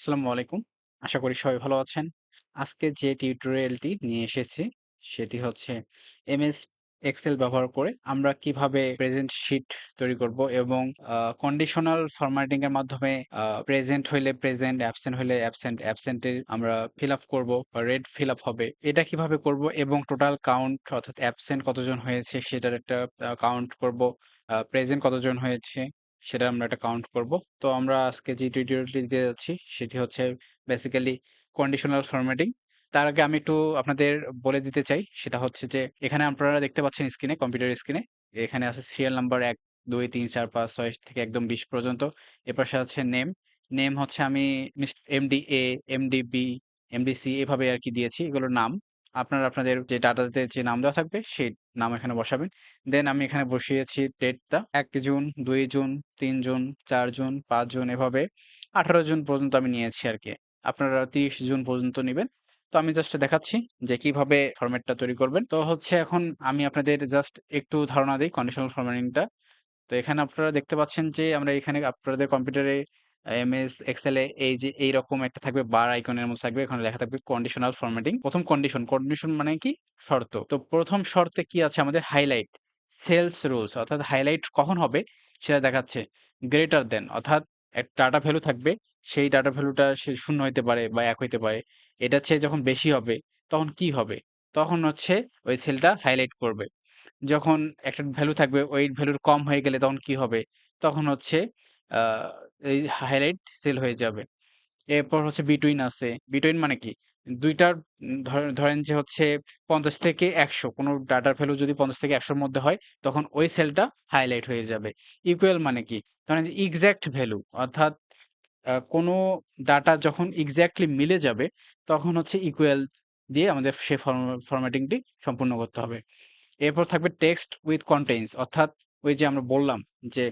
আসসালামু আলাইকুম। আশা করি সবাই ভালো আছেন। আজকে যে টিউটোরিয়ালটি নিয়ে এসেছি সেটি হচ্ছে এমএস এক্সেল ব্যবহার করে আমরা কিভাবে প্রেজেন্ট শিট তৈরি করব এবং কন্ডিশনাল ফরম্যাটিং এর মাধ্যমে প্রেজেন্ট হইলে প্রেজেন্ট, অ্যাবসেন্ট হইলে অ্যাবসেন্ট, অ্যাবসেন্ট এর আমরা ফিল আপ করব বা রেড ফিল আপ হবে। এটা কিভাবে করব এবং টোটাল কাউন্ট অর্থাৎ অ্যাবসেন্ট কতজন হয়েছে সেটার একটা কাউন্ট করব। প্রেজেন্ট কতজন হয়েছে সেটা আমরা একটা কাউন্ট করব। তো আমরা আজকে যে টিউটোরিয়ালটি দিতে যাচ্ছি সেটি হচ্ছে বেসিক্যালি কন্ডিশনাল ফরম্যাটিং। তার আগে আমি একটু আপনাদের বলে দিতে চাই সেটা হচ্ছে যে এখানে আপনারা দেখতে পাচ্ছেন স্ক্রিনে, কম্পিউটার স্ক্রিনে এখানে আছে সিরিয়াল নাম্বার ১, ২, ৩, ৪, ৫, ৬ থেকে একদম ২০ পর্যন্ত। এপাশে আছে নেম। নেম হচ্ছে আমি এমডি-এ, এমডি-বি, এমডি-সি এভাবে আরকি দিয়েছি। এগুলোর নাম। আপনারা আপনাদের যে ডাটাতে যে নাম দেওয়া থাকবে সেই নাম এখানে বসাবেন। দেন আমি এখানে বসিয়েছি ডেটটা ১ June, ২ June, ৩ June, ৪ June, ৫ June এভাবে ১৮ জুন পর্যন্ত আমি নিয়েছি আরকি। আপনারা ৩০ জুন পর্যন্ত নিবেন। তো আমি জাস্ট দেখাচ্ছি যে কিভাবে ফরম্যাটটা তৈরি করবেন। তো হচ্ছে এখন আমি আপনাদের জাস্ট একটু ধারণা দেই কন্ডিশনাল ফরম্যাটিংটা। তো এখানে আপনারা দেখতে পাচ্ছেন যে আমরা এখানে আপনাদের কম্পিউটারে এমএস এক্সেল এ এই যে এইরকম একটা থাকবে বার আইকনের মতো থাকবে। এখানে লেখা থাকবে কন্ডিশনাল ফরম্যাটিং। ১ম কন্ডিশন, কন্ডিশন মানে কি? শর্ত। তো ১ম শর্তে কি আছে আমাদের হাইলাইট, সেলস রুলস অর্থাৎ হাইলাইট কখন হবে সেটা দেখাচ্ছে। গ্রেটার দ্যান অর্থাৎ একটা ডাটা ভ্যালু থাকবে। সেই ডাটা ভ্যালুটা সে ০ হইতে পারে বা ১ হইতে পারে। এটার চেয়ে যখন বেশি হবে তখন কি হবে? তখন হচ্ছে ওই সেলটা হাইলাইট করবে। যখন একটা ভ্যালু থাকবে ওই ভ্যালুর কম হয়ে গেলে তখন কি হবে? তখন হচ্ছে আ এই হাইলাইট সেল হয়ে যাবে। এরপর হচ্ছে বিটুইন আছে। বিটুইন মানে কি? ২ টার ধরেন যে হচ্ছে ৫০ থেকে ১০০ কোন ডাটার ভ্যালু যদি ৫০ থেকে ১০০ র মধ্যে হয় তখন ওই সেলটা হাইলাইট হয়ে যাবে। ইকুয়াল মানে কি? ধরেন যে এক্সাক্ট ভ্যালু অর্থাৎ কোনো ডাটা যখন এক্সাক্টলি মিলে যাবে তখন হচ্ছে ইকুয়াল দিয়ে আমাদের সেই ফরম্যাটিংটি সম্পূর্ণ করতে হবে। এরপর থাকবে টেক্সট উইথ কনটেইনস অর্থাৎ ওই যে আমরা বললাম যে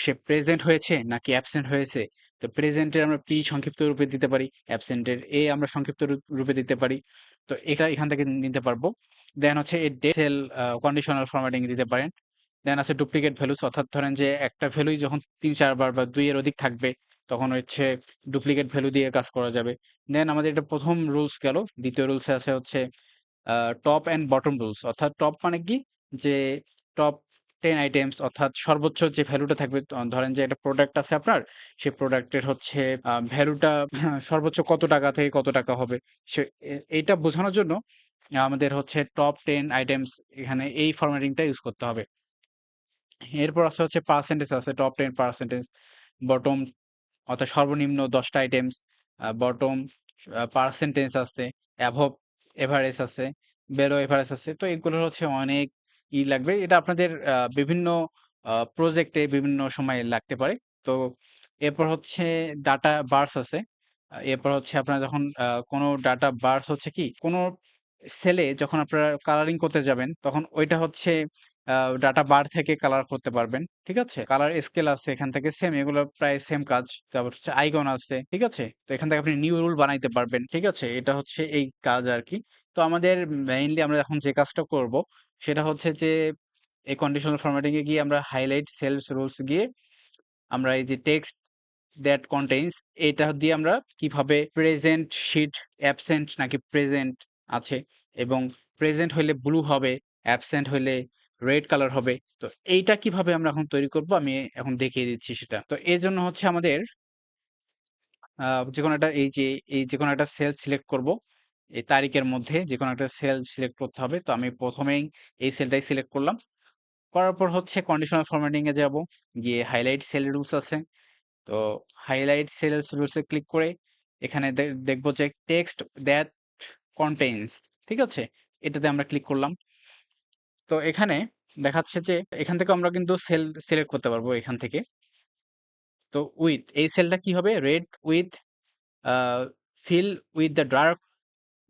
সে প্রেজেন্ট হয়েছে নাকি অ্যাবসেন্ট হয়েছে। তো প্রেজেন্টের আমরা পি সংক্ষিপ্ত রূপে দিতে পারি, অ্যাবসেন্টের এ আমরা সংক্ষিপ্ত রূপে দিতে পারি। তো এটা এখান থেকে নিতে পারবো। দেন হচ্ছে এই সেল কন্ডিশনাল ফরম্যাটিং দিতে পারেন। দেন আছে ডুপ্লিকেট ভ্যালুস অর্থাৎ ধরেন যে একটা ভ্যালুই যখন ৩-৪ বার বা ২ এর অধিক থাকবে তখন হচ্ছে ডুপ্লিকেট ভ্যালু দিয়ে কাজ করা যাবে। দেন আমাদের এটা ১ম রুলস গেল। ২য় রুলসে আছে হচ্ছে টপ অ্যান্ড বটম রুলস অর্থাৎ টপ মানে কি? যে টপ 10 আইটেমস অর্থাৎ সর্বোচ্চ যে ভ্যালুটা থাকবে ধরেন যে একটা প্রোডাক্ট আছে আপনার, সেই প্রোডাক্টের হচ্ছে ভ্যালুটা সর্বোচ্চ কত টাকা থেকে কত টাকা হবে? সে এইটা বোঝানোর জন্য আমাদের হচ্ছে টপ 10 আইটেমস এখানে এই ফরম্যাটিংটা ইউজ করতে হবে। এরপর আছে হচ্ছে পার্সেন্টেজ আছে টপ 10 পার্সেন্টেজ, বটম অর্থাৎ সর্বনিম্ন ১০ টা আইটেমস, বটম পার্সেন্টেজ আছে, অ্যাভব এভারেজ আছে, বেলো এভারেজ আছে। তো এগুলোর হচ্ছে অনেক লাগবে। এটা আপনাদের বিভিন্ন প্রজেক্টে বিভিন্ন সময়ে লাগতে পারে। তো এরপর হচ্ছে ডাটা বার্স আছে। এরপর হচ্ছে আপনারা যখন কোনো ডাটা বার্স হচ্ছে কি? কোনো সেলে যখন আপনারা কালারিং করতে যাবেন, তখন ওইটা হচ্ছে আ ডাটা বার থেকে কালার করতে পারবেন। ঠিক আছে? কালার স্কেল আছে এখান থেকে সেম এগুলো প্রায় সেম কাজ। তারপর হচ্ছে আইকন আছে। ঠিক আছে? তো এখান থেকে আপনি নিউ রুল বানাইতে পারবেন। ঠিক আছে? এটা হচ্ছে এই কাজ আরকি। তো আমাদের মেইনলি আমরা এখন যে কাজটা করব সেটা হচ্ছে যে এই কন্ডিশনাল ফরম্যাটিং এ গিয়ে আমরা হাইলাইট সেলস রুলস গিয়ে আমরা এই যে টেক্সট দ্যাট কনটেইনস এটা দিয়ে আমরা কিভাবে প্রেজেন্ট শিট অ্যাবসেন্ট নাকি প্রেজেন্ট আছে এবং প্রেজেন্ট হইলে ব্লু হবে, অ্যাবসেন্ট হইলে রেড কালার হবে। তো এইটা কিভাবে আমরা এখন তৈরি করব আমি এখন দেখিয়ে দিচ্ছি সেটা। তো এজন্য হচ্ছে আমাদের আ যেকোনো একটা এই যেকোনো একটা সেল সিলেক্ট করব। এই তারিখের মধ্যে যেকোনো একটা সেল সিলেক্ট করতে হবে। তো আমি ১ম এই এই সেলটাই সিলেক্ট করলাম। করার পর হচ্ছে কন্ডিশনাল ফরম্যাটিং এ যাব। গিয়ে হাইলাইট সেল রুলস আছে। তো হাইলাইট সেলস রুলস এ ক্লিক করে এখানে দেখব যে টেক্সট দ্যাট কনটেইনস ঠিক আছে? এটাতে আমরা ক্লিক করলাম। তো এখানে দেখাচ্ছে যে এখান থেকে আমরা কিন্তু সেল সিলেক্ট করতে পারবো এখান থেকে। তো উইথ এই সেলটা কি হবে? Red with a fill with the dark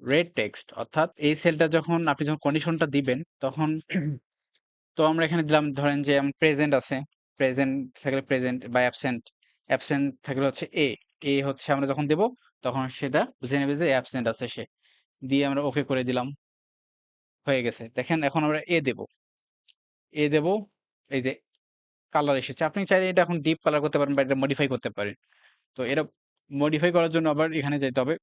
red text অর্থাৎ এই সেলটা যখন আপনি যখন কন্ডিশনটা দিবেন তখন তো আমরা এখানে দিলাম ধরেন যে প্রেজেন্ট আছে। প্রেজেন্ট থাকলে প্রেজেন্ট বা অ্যাবসেন্ট, অ্যাবসেন্ট থাকলে হচ্ছে এ। এ হচ্ছে আমরা যখন দেব তখন সেটা বুঝে নেবে যে অ্যাবসেন্ট আছে সে। দিয়ে আমরা ওকে করে দিলাম। হয়ে গেছে। দেখেন এখন আমরা এ দেব। এ দেব। এই যে কালার এসেছে। আপনি চাইলে এটা এখন ডিপ কালার করতে পারেন বা এটা মডিফাই করতে পারেন। তো এটা মডিফাই করার জন্য আবার এখানে যাইতে হবে।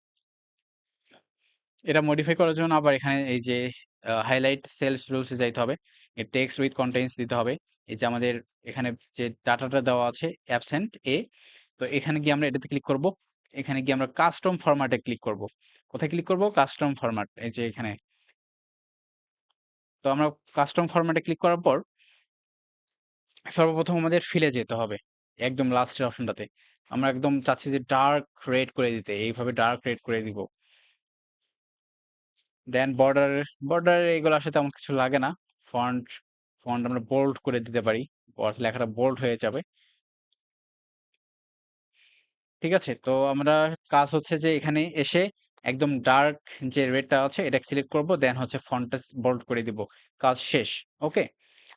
এটা মডিফাই করার জন্য আবার এখানে এই যে হাইলাইট সেলস রুলস এ যাইতে হবে। টেক্সট উইথ কনটেইনস দিতে হবে। এই যে আমাদের এখানে যে ডাটাটা দেওয়া আছে অ্যাবসেন্ট এ, তো এখানে গিয়ে আমরা এটাতে ক্লিক করব। এখানে গিয়ে আমরা কাস্টম ফরম্যাটে ক্লিক করব। কোথায় ক্লিক করব? Custom format. এই যে এখানে। তো আমরা কাস্টম ফরম্যাটে ক্লিক করার পর সর্বপ্রথম আমাদের ফিলে যেতে হবে। একদম লাস্টের অপশনটাতে। আমরা একদম চাচ্ছি যে ডার্ক রেড করে দিতে। এইভাবে ডার্ক রেড করে দিব। দেন বর্ডার এগুলোর সাথে তেমন কিছু লাগে না। ফন্ট ফন্ট আমরা বোল্ড করে দিতে পারি। লেখাটা বোল্ড হয়ে যাবে। ঠিক আছে? তো আমরা কাজ হচ্ছে যে এখানে এসে একদম ডার্ক যে রেডটা আছে এটা সিলেক্ট করব। দেন হচ্ছে ফন্টটা বোল্ড করে দিব। কাজ শেষ। ওকে?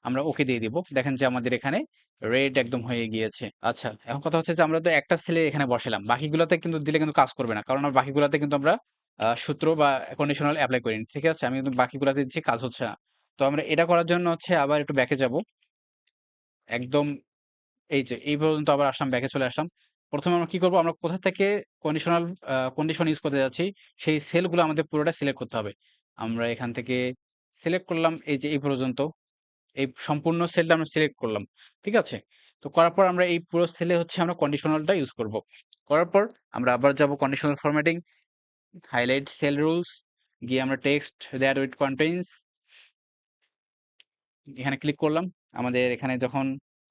আমরা ওকে দিয়ে দিব। দেখেন যে আমাদের এখানে রেড একদম হয়ে গিয়েছে। আচ্ছা, এখন কথা হচ্ছে যে আমরা তো একটা সেলে এখানে বসালাম। বাকিগুলাতে কিন্তু দিলে কিন্তু কাজ করবে না। কারণ বাকিগুলাতে কিন্তু আমরা সূত্র বা কন্ডিশনাল এপ্লাই করিনি। ঠিক আছে? আমি কিন্তু বাকিগুলাতে দিচ্ছি, কাজ হচ্ছে না। তো আমরা এটা করার জন্য হচ্ছে আবার একটু ব্যাকে যাব। একদম এই যে এই পর্যন্ত আবার আসলাম, ব্যাকে চলে আসলাম। ১ম এ আমরা কি করব? আমরা কোথা থেকে কন্ডিশনাল কন্ডিশন ইউজ করতে যাচ্ছি, সেই সেলগুলো আমাদের পুরোটা সিলেক্ট করতে হবে। আমরা এখান থেকে সিলেক্ট করলাম এই যে এই পর্যন্ত। এই সম্পূর্ণ সেলটা আমরা সিলেক্ট করলাম। ঠিক আছে? তো করার পর আমরা এই পুরো সেলে হচ্ছে আমরা কন্ডিশনালটা ইউজ করব। করার পর আমরা আবার যাব conditional formatting, highlight sell rules, গিয়ে আমরা টেক্সট দ্যাট উইথ কনটেইনস এখানে ক্লিক করলাম। আমাদের এখানে যখন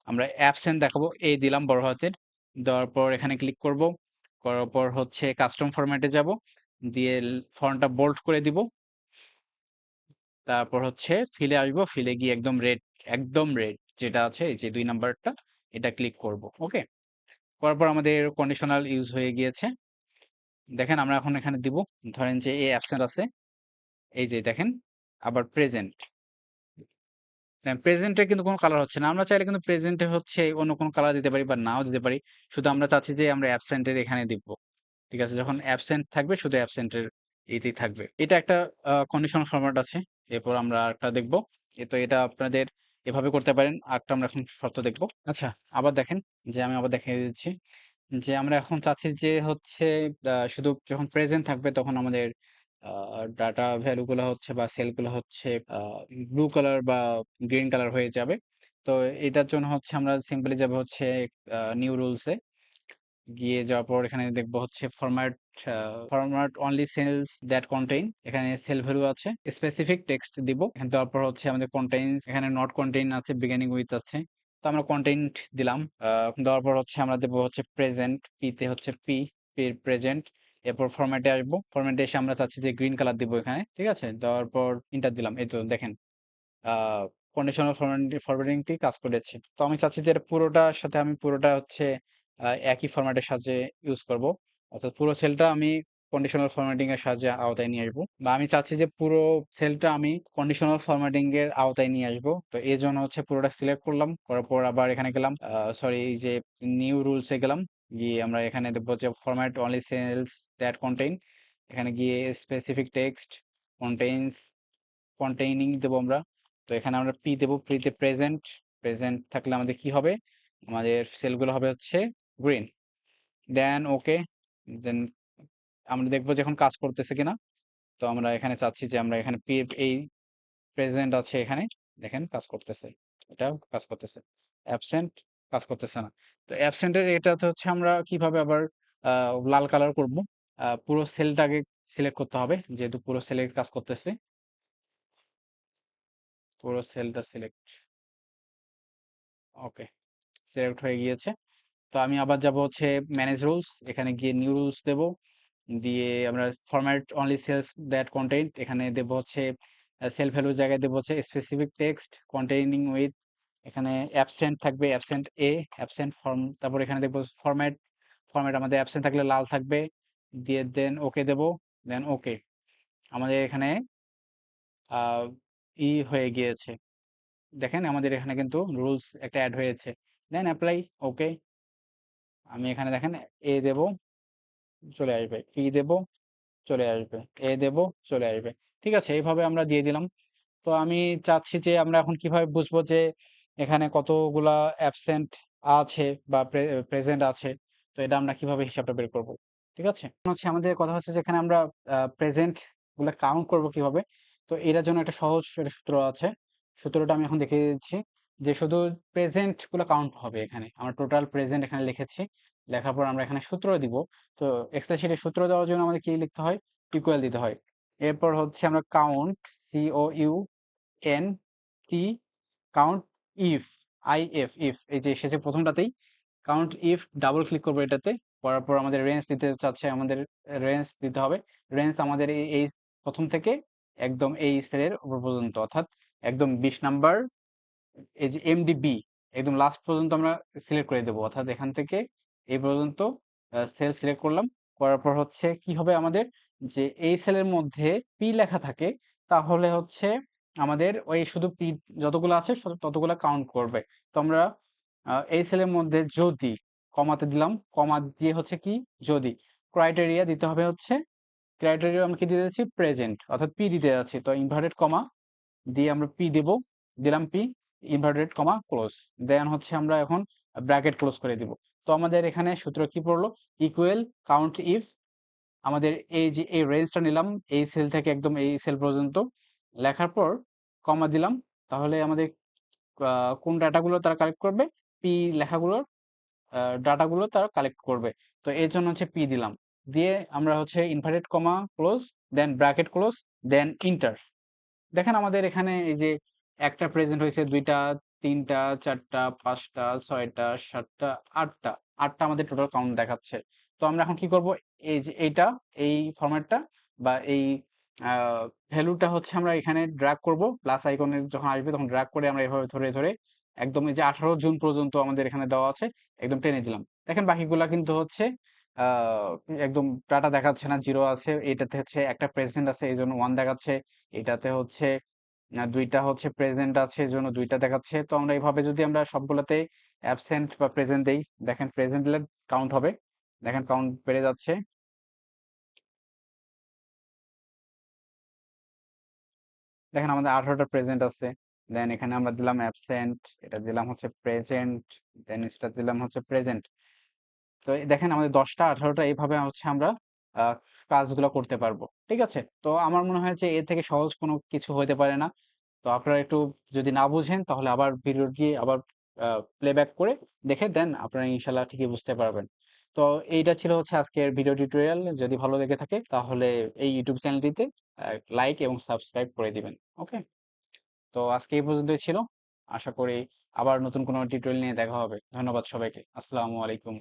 আমরা অ্যাবসেন্ট দেখাবো, এ দিলাম বড় হাতের। দেওয়ার পর এখানে ক্লিক করব। করার পর হচ্ছে কাস্টম ফরম্যাটে যাব। দিয়ে ফন্টটা বোল্ড করে দিব। তারপর হচ্ছে ফিলে আসবো। ফিলে গিয়ে একদম রেড যেটা আছে এই যে ২ নাম্বারটা, এটা ক্লিক করব। ওকে? করার পর আমাদের কন্ডিশনাল ইউজ হয়ে গিয়েছে। দেখেন আমরা এখন এখানে দিব। ধরেন যে এ অ্যাবসেন্ট আছে। এই যে দেখেন আবার প্রেজেন্ট। প্রেজেন্টে কিন্তু কোনো কালার হচ্ছে না। আমরা চাইলে কিন্তু প্রেজেন্টে হচ্ছে অন্য কোনো কালার দিতে পারি বা নাও দিতে পারি। শুধু আমরা চাচ্ছি যে আমরা অ্যাবসেন্ট এর এখানে দিব। ঠিক আছে? যখন অ্যাবসেন্ট থাকবে শুধু অ্যাবসেন্ট এর ইতেই থাকবে। এটা একটা কন্ডিশনাল ফরম্যাট আছে। এরপর আমরা আরেকটা দেখব। তো এটা আপনাদের এভাবে করতে পারেন। আরেকটা আমরা এখন শর্ত দেখব। আচ্ছা, আবার দেখেন যে আমি আবার দেখিয়ে দিচ্ছি। যে আমরা এখন চাচ্ছি যে হচ্ছে শুধু যখন প্রেজেন্ট থাকবে তখন আমাদের ডাটা ভ্যালু গুলো হচ্ছে বা সেল গুলো হচ্ছে ব্লু কালার বা গ্রিন কালার হয়ে যাবে। তো এটার জন্য হচ্ছে আমরা সিম্পলি যাবো হচ্ছে নিউ রুলস এ। গিয়ে যাওয়ার পর এখানে দেখবো হচ্ছে format only cells that contain, এখানে সেল ভ্যালু আছে, স্পেসিফিক টেক্সট দিব। এখানে দেওয়ার পর হচ্ছে আমাদের কন্টেইনস, এখানে নট কন্টেইন আছে, বিগিনিং উইথ আছে। তো আমরা কন্টেন্ট দিলাম। দেওয়ার পর হচ্ছে আমরা দেবো হচ্ছে প্রেজেন্ট, পি তে হচ্ছে প্রেজেন্ট। এরপর ফরম্যাটে আসবো। ফরম্যাটে এসে আমরা চাচ্ছি যে গ্রিন কালার দিব এখানে। ঠিক আছে? দেওয়ার পর ইন্টার দিলাম। এই তো দেখেন কন্ডিশনাল ফরম্যাটিংটি কাজ করেছে। তো আমি চাচ্ছি যে এটা পুরোটার সাথে আমি পুরোটা হচ্ছে একই ফরম্যাটের সাহায্যে ইউজ করব। অর্থাৎ পুরো সেলটা আমি কন্ডিশনাল ফরম্যাটিং এর সাহায্যে আওতায় নিয়ে আসবো। বা আমি চাচ্ছি যে পুরো সেলটা আমি কন্ডিশনাল ফরম্যাটিং এর আওতায় নিয়ে আসবো। তো এজন্য হচ্ছে পুরোটা সিলেক্ট করলাম। করার পর আবার এখানে গেলাম। সরি, এই যে নিউ রুলস এ গেলাম। গিয়ে আমরা এখানে দেখবো যে format only cells that contain. এখানে গিয়ে স্পেসিফিক টেক্সট কন্টেইনস, কন্টেইনিং দেবো আমরা। তো এখানে আমরা পি দেবো। পিতে প্রেজেন্ট, প্রেজেন্ট থাকলে আমাদের কি হবে? আমাদের সেলগুলো হবে হচ্ছে গ্রিন। দেন ওকে। দেন আমরা দেখবো যে এখন কাজ করতেছে কিনা। তো আমরা এখানে চাচ্ছি যে আমরা এখানে পি, এই প্রেজেন্ট আছে এখানে। দেখেন কাজ করতেছে। এটাও কাজ করতেছে। অ্যাবসেন্ট কাজ করতেছে না। তো অ্যাবসেন্টের এটাতে হচ্ছে আমরা কিভাবে আবার লাল কালার করব? পুরো সেলটাকে সিলেক্ট করতে হবে। যেহেতু পুরো সেলের কাজ করতেছে। পুরো সেলটা সিলেক্ট। ওকে। সিলেক্ট হয়ে গিয়েছে। তো আমি আবার যাব হচ্ছে ম্যানেজ রুলস, এখানে গিয়ে নিউ রুলস দেব। দিয়ে আমরা format only cells that content, এখানে দেব হচ্ছে সেল ভ্যালুর জায়গায় দেব হচ্ছে স্পেসিফিক টেক্সট কন্টেইনিং উইথ, এখানে অ্যাবসেন্ট থাকবে অ্যাবসেন্ট এ, অ্যাবসেন্ট ফর্ম। তারপর এখানে দেখবো ফরম্যাট, ফরম্যাট আমাদের অ্যাবসেন্ট থাকলে লাল থাকবে। দিয়ে দেন ওকে দেব। দেন ওকে। আমাদের এখানে আহ, হয়ে গিয়েছে। দেখেন আমাদের এখানে কিন্তু রুলস একটা অ্যাড হয়েছে। Then apply. ওকে। আমি এখানে দেখেন এ দেব, চলে আসবে। পি দেব, চলে আসবে। এ দেব, চলে আসবে। ঠিক আছে? এইভাবে আমরা দিয়ে দিলাম। তো আমি চাচ্ছি যে আমরা এখন কিভাবে বুঝবো যে এখানে কতগুলা অ্যাবসেন্ট আছে বা প্রেজেন্ট আছে। তো এটা আমরা কিভাবে হিসাবটা বের করব? ঠিক আছে? এখন হচ্ছে আমাদের কথা হচ্ছে যে এখানে আমরা প্রেজেন্ট গুলা কাউন্ট করব কিভাবে? তো এটার জন্য একটা সহজ একটা সূত্র আছে। সূত্রটা আমি এখন দেখিয়ে দিচ্ছি যে শুধু প্রেজেন্ট গুলা কাউন্ট হবে এখানে। আমরা টোটাল প্রেজেন্ট এখানে লিখেছি। লেখার পর আমরা এখানে সূত্র দিব। তো এক্সেল শিটে সূত্র দেওয়ার জন্য আমাদের কি লিখতে হয়? ইকুয়াল দিতে হয়। এরপর হচ্ছে আমরা count COUNT count if if এই যে এসেছে প্রথমটাতেই কাউন্ট ইফ ডাবল ক্লিক করবো এটাতে করার পর আমাদের রেঞ্জ দিতে চাচ্ছে আমাদের রেঞ্জ দিতে হবে রেঞ্জ আমাদের এই প্রথম থেকে একদম এই সেলের উপর পর্যন্ত অর্থাৎ একদম 20 নাম্বার এই যে এমডিবি একদম লাস্ট পর্যন্ত আমরা সিলেক্ট করে দেবো অর্থাৎ এখান থেকে এই পর্যন্ত সেল সিলেক্ট করলাম করার পর হচ্ছে কি হবে আমাদের যে এই সেলের মধ্যে পি লেখা থাকে তাহলে হচ্ছে আমাদের ওই শুধু পি যতগুলো আছে ততগুলো কাউন্ট করবে তো আমরা এই সেলের মধ্যে যদি কমাতে দিলাম কমা দিয়ে হচ্ছে কি যদি ক্রাইটেরিয়া দিতে হবে হচ্ছে ক্রাইটেরিয়া আমরা কি দিতে যাচ্ছি প্রেজেন্ট অর্থাৎ পি দিতে যাচ্ছি তো ইনভার্টেড কমা দিয়ে আমরা পি দেব দিলাম P inverted comma close then হচ্ছে আমরা এখন ব্র্যাকেট ক্লোজ করে দিব তো আমাদের এখানে সূত্র কি পড়লো ইকুয়াল কাউন্ট ইফ আমাদের এই যে এই রেঞ্জটা নিলাম এই সেল থেকে একদম এই সেল পর্যন্ত লেখার পর কমা দিলাম তাহলে আমাদের কোন ডাটাগুলো তারা কালেক্ট করবে পি লেখাগুলোর ডাটাগুলো তারা কালেক্ট করবে তো এর জন্য হচ্ছে পি দিলাম দিয়ে আমরা হচ্ছে inverted comma close then bracket close then enter দেখেন আমাদের এখানে এই যে একটা প্রেজেন্ট হয়েছে দুইটা তিনটা চারটা পাঁচটা ছয়টা সাতটা আটটা আটটা আমাদের টোটাল কাউন্ট দেখাচ্ছে তো আমরা এখন কি করব এই যে এইটা এই ফরম্যাটটা বা এই ভ্যালুটা হচ্ছে আমরা এখানে ড্র্যাগ করব প্লাস আইকনের যখন আসবে তখন ড্র্যাগ করে আমরা এভাবে ধরে ধরে একদম এই যে 18 জুন পর্যন্ত আমাদের এখানে দেওয়া আছে একদম টেনে দিলাম দেখেন বাকিগুলা কিন্তু হচ্ছে আহ একদম ডাটা দেখাচ্ছে না জিরো আছে এটাতে হচ্ছে একটা প্রেজেন্ট আছে এই জন্য ওয়ান দেখাচ্ছে এটাতে হচ্ছে দুইটা হচ্ছে প্রেজেন্ট আছে এজন্য দুইটা দেখাচ্ছে তো আমরা এইভাবে যদি আমরা সবগুলোতে অ্যাবসেন্ট বা প্রেজেন্ট দেই দেখেন প্রেজেন্ট দিলে কাউন্ট হবে দেখেন কাউন্ট বেড়ে যাচ্ছে দেখেন আমাদের 18টা প্রেজেন্ট আছে দেন এখানে আমরা দিলাম অ্যাবসেন্ট এটা দিলাম হচ্ছে প্রেজেন্ট দেন এটা দিলাম হচ্ছে প্রেজেন্ট তো এই দেখেন আমাদের 10টা 18টা এইভাবে হচ্ছে আমরা আহ, কাজগুলো করতে পারবো ঠিক আছে তো আমার মনে হয় যে এর থেকে সহজ কোনো কিছু হতে পারে না তো আপনারা একটু যদি না বুঝেন তাহলে আবার ভিডিওটি আবার প্লেব্যাক করে দেখে দেন আপনারা ইনশাল্লাহ ঠিকই বুঝতে পারবেন তো এইটা ছিল হচ্ছে আজকের ভিডিও টিউটোরিয়াল যদি ভালো লেগে থাকে তাহলে এই ইউটিউব চ্যানেলটিতে লাইক এবং সাবস্ক্রাইব করে দিবেন ওকে তো আজকে এই পর্যন্তই ছিল আশা করি আবার নতুন কোনো টিউটোরিয়াল নিয়ে দেখা হবে ধন্যবাদ সবাইকে আসসালামু আলাইকুম